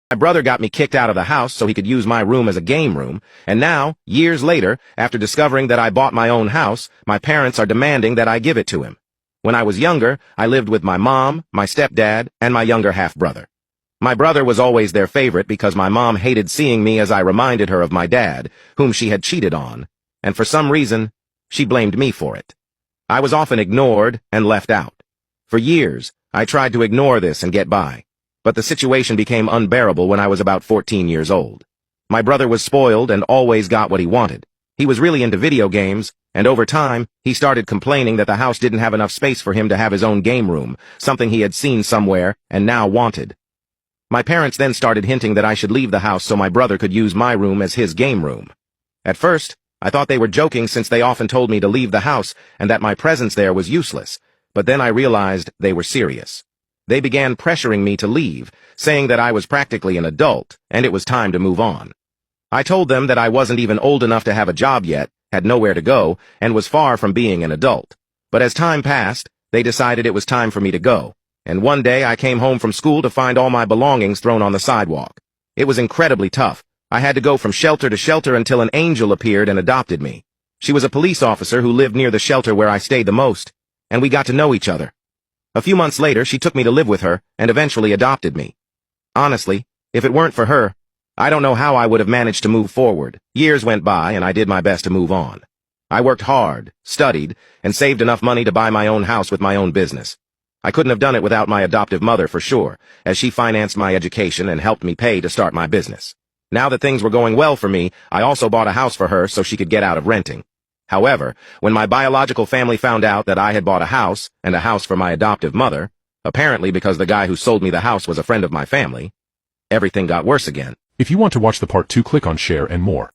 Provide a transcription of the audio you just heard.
My brother got me kicked out of the house so he could use my room as a game room, and now, years later, after discovering that I bought my own house, my parents are demanding that I give it to him. When I was younger, I lived with my mom, my stepdad, and my younger half-brother. My brother was always their favorite because my mom hated seeing me as I reminded her of my dad, whom she had cheated on, and for some reason, she blamed me for it. I was often ignored and left out. For years, I tried to ignore this and get by. But the situation became unbearable when I was about 14 years old. My brother was spoiled and always got what he wanted. He was really into video games, and over time, he started complaining that the house didn't have enough space for him to have his own game room, something he had seen somewhere and now wanted. My parents then started hinting that I should leave the house so my brother could use my room as his game room. At first, I thought they were joking since they often told me to leave the house and that my presence there was useless, but then I realized they were serious. They began pressuring me to leave, saying that I was practically an adult, and it was time to move on. I told them that I wasn't even old enough to have a job yet, had nowhere to go, and was far from being an adult. But as time passed, they decided it was time for me to go, and one day I came home from school to find all my belongings thrown on the sidewalk. It was incredibly tough. I had to go from shelter to shelter until an angel appeared and adopted me. She was a police officer who lived near the shelter where I stayed the most, and we got to know each other. A few months later, she took me to live with her and eventually adopted me. Honestly, if it weren't for her, I don't know how I would have managed to move forward. Years went by and I did my best to move on. I worked hard, studied, and saved enough money to buy my own house with my own business. I couldn't have done it without my adoptive mother for sure, as she financed my education and helped me pay to start my business. Now that things were going well for me, I also bought a house for her so she could get out of renting. However, when my biological family found out that I had bought a house, and a house for my adoptive mother, apparently because the guy who sold me the house was a friend of my family, everything got worse again. If you want to watch the part 2, click on share and more.